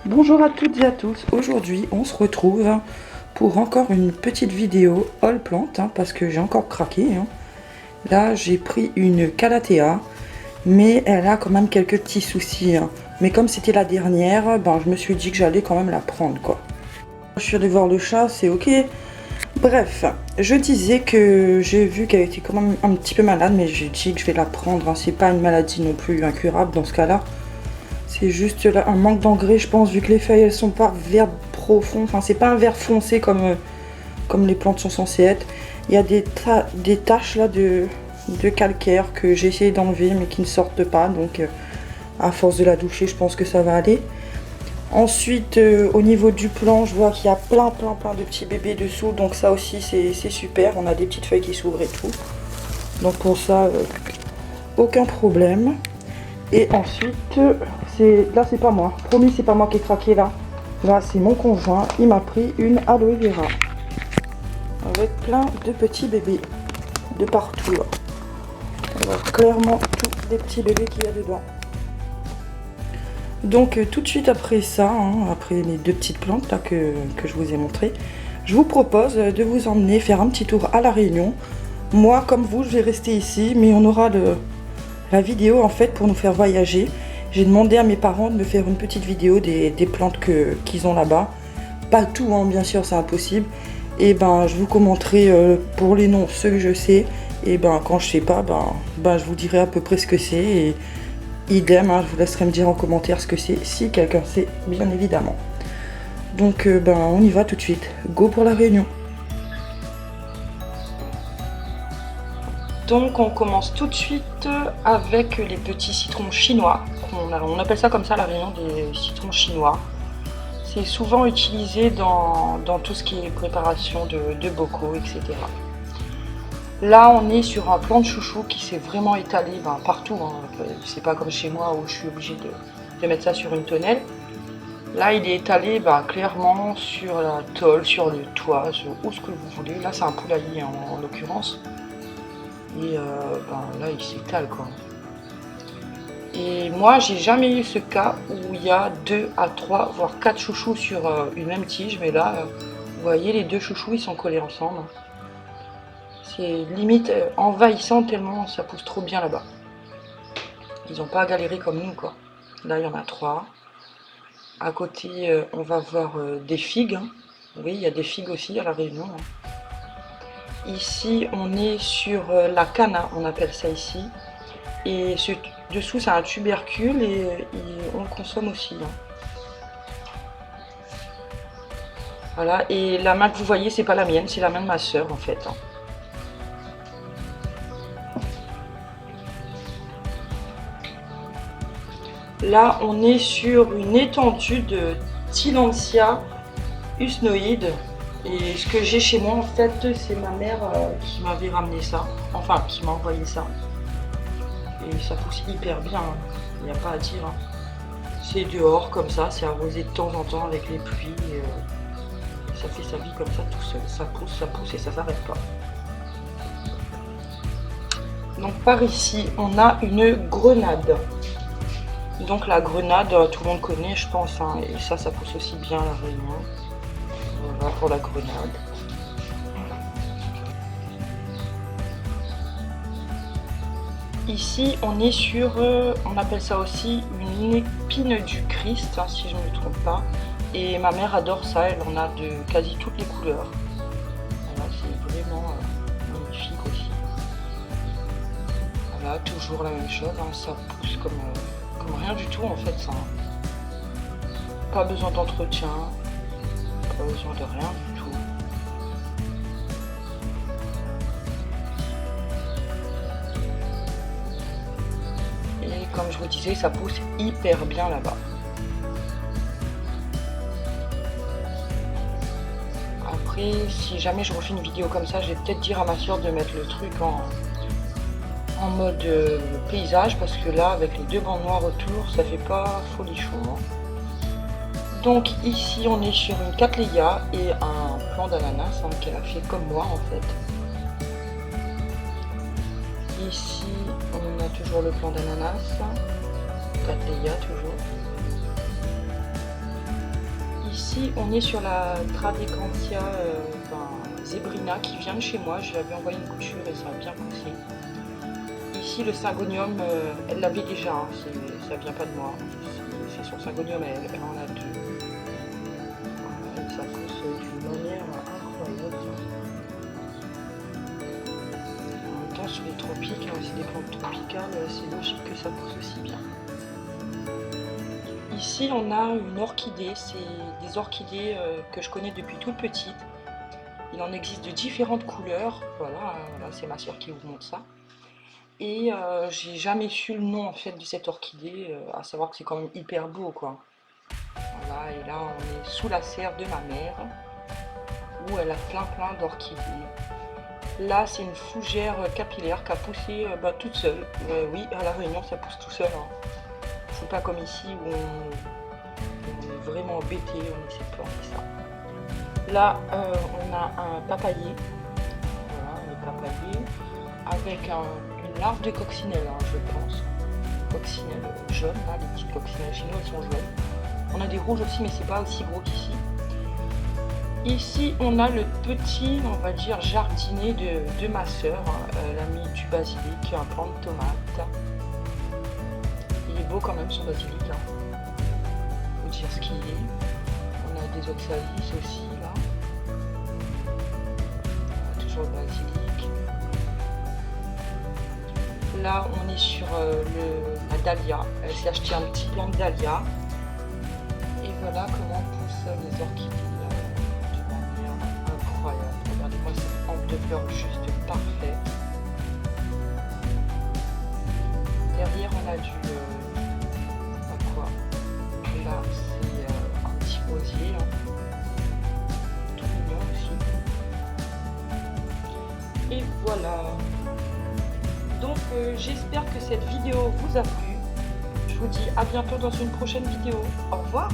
Bonjour à toutes et à tous, aujourd'hui on se retrouve pour encore une petite vidéo haul plante parce que j'ai encore craqué. Là j'ai pris une Calathea mais elle a quand même quelques petits soucis. Mais comme c'était la dernière, je me suis dit que j'allais quand même la prendre quoi. Je suis allée voir le chat, c'est ok. Bref, je disais que j'ai vu qu'elle était quand même un petit peu malade mais j'ai dit que je vais la prendre. C'est pas une maladie non plus incurable dans ce cas-là. C'est juste là, un manque d'engrais, je pense, vu que les feuilles, elles sont pas vert profond. Enfin, c'est pas un vert foncé comme les plantes sont censées être. Il y a des taches là de calcaire que j'ai essayé d'enlever, mais qui ne sortent pas. Donc, à force de la doucher, je pense que ça va aller. Ensuite, au niveau du plant, je vois qu'il y a plein de petits bébés dessous. Donc ça aussi, c'est super. On a des petites feuilles qui s'ouvrent et tout. Donc pour ça, aucun problème. Et ensuite, là c'est pas moi, promis c'est pas moi qui ai craqué là. Là c'est mon conjoint, il m'a pris une aloe vera. Avec plein de petits bébés de partout là. On voit clairement tous les petits bébés qu'il y a dedans. Donc tout de suite après ça, après les deux petites plantes là que je vous ai montré, je vous propose de vous emmener faire un petit tour à La Réunion. Moi comme vous je vais rester ici, mais on aura la vidéo en fait pour nous faire voyager. J'ai demandé à mes parents de me faire une petite vidéo des plantes qu'ils ont là-bas. Pas tout, bien sûr, c'est impossible. Et je vous commenterai pour les noms ceux que je sais. Et quand je sais pas, je vous dirai à peu près ce que c'est. Et idem, je vous laisserai me dire en commentaire ce que c'est, si quelqu'un sait, bien évidemment. Donc on y va tout de suite. Go pour La Réunion. Donc on commence tout de suite avec les petits citrons chinois. On appelle ça comme ça La Réunion, des citrons chinois. C'est souvent utilisé dans tout ce qui est préparation de bocaux, etc. Là on est sur un plant de chouchou qui s'est vraiment étalé partout. C'est pas comme chez moi où je suis obligée de mettre ça sur une tonnelle. Là il est étalé clairement sur la tôle, sur le toit, où ce que vous voulez. Là c'est un poulailler en l'occurrence. Et là il s'étale quoi. Et moi j'ai jamais eu ce cas où il y a 2 à 3 voire 4 chouchous sur une même tige, mais là vous voyez les deux chouchous ils sont collés ensemble. C'est limite envahissant tellement ça pousse trop bien là-bas. Ils n'ont pas galéré comme nous quoi. Là il y en a 3. À côté on va voir des figues. Oui il y a des figues aussi à La Réunion. Ici on est sur la cana, on appelle ça ici. Et dessous c'est un tubercule et on le consomme aussi. Voilà, et la main que vous voyez c'est pas la mienne, c'est la main de ma soeur en fait. Là on est sur une étendue de Tillandsia usnoïde. Et ce que j'ai chez moi en fait c'est ma mère qui m'avait ramené ça, enfin qui m'a envoyé ça. Et ça pousse hyper bien, il n'y a pas à dire. C'est dehors comme ça, c'est arrosé de temps en temps avec les pluies. Et ça fait sa vie comme ça tout seul, ça pousse et ça s'arrête pas. Donc par ici on a une grenade. Donc la grenade tout le monde connaît je pense, et ça pousse aussi bien à La Réunion. Voilà pour la grenade. Ici on est sur, on appelle ça aussi une épine du Christ, si je ne me trompe pas. Et ma mère adore ça, elle en a de quasi toutes les couleurs. Voilà, c'est vraiment magnifique aussi. Voilà, toujours la même chose, ça pousse comme rien du tout en fait. Ça. Pas besoin d'entretien, pas besoin de rien du tout. Et comme je vous disais, ça pousse hyper bien là-bas. Après, si jamais je refais une vidéo comme ça, je vais peut-être dire à ma soeur de mettre le truc en mode paysage, parce que là, avec les deux bancs noirs autour, ça fait pas folichon. Donc ici, on est sur une Cattleya et un plant d'ananas qu'elle a fait comme moi en fait. Ici, on a toujours le plant d'ananas, Cattleya toujours. Ici, on est sur la Tradescantia Zebrina qui vient de chez moi. Je lui avais envoyé une couture et ça a bien poussé. Ici, le Syngonium, elle l'avait déjà, hein, ça vient pas de moi. C'est son Syngonium, elle en a deux. Voilà, et ça pousse d'une manière incroyable. En même temps, sur les tropiques, hein, c'est des plantes tropicales, c'est logique que ça pousse aussi bien. Ici, on a une orchidée, c'est des orchidées que je connais depuis toute petite. Il en existe de différentes couleurs, voilà, voilà c'est ma soeur qui vous montre ça. Et j'ai jamais su le nom en fait de cette orchidée, à savoir que c'est quand même hyper beau quoi. Voilà, et là on est sous la serre de ma mère, où elle a plein d'orchidées. Là c'est une fougère capillaire qui a poussé toute seule. Oui, à La Réunion ça pousse tout seul. Hein. C'est pas comme ici où on est vraiment embêté, on essaie de planter ça. Là on a un papayer, voilà, le papayer, avec une larve de coccinelle, hein, je pense. Coccinelle jaune, là, les petites coccinelles chez nous elles sont jaunes. On a des rouges aussi mais c'est pas aussi gros qu'ici. Ici on a le petit, on va dire, jardinet de ma soeur, hein. Elle a mis du basilic, un plant de tomate. Il est beau quand même son basilic, hein. Faut dire ce qu'il est. On a des oxalis aussi là. Toujours le basilic. Là on est sur la dahlia. Elle s'est acheté un petit plant de dahlia. Et voilà comment poussent les orchidées de manière incroyable. Regardez-moi cette hampe de fleurs juste parfaite. Derrière on a du quoi. Là c'est un petit rosier, hein. Tout mignon aussi. Et voilà. Donc j'espère que cette vidéo vous a plu. Je vous dis à bientôt dans une prochaine vidéo. Au revoir.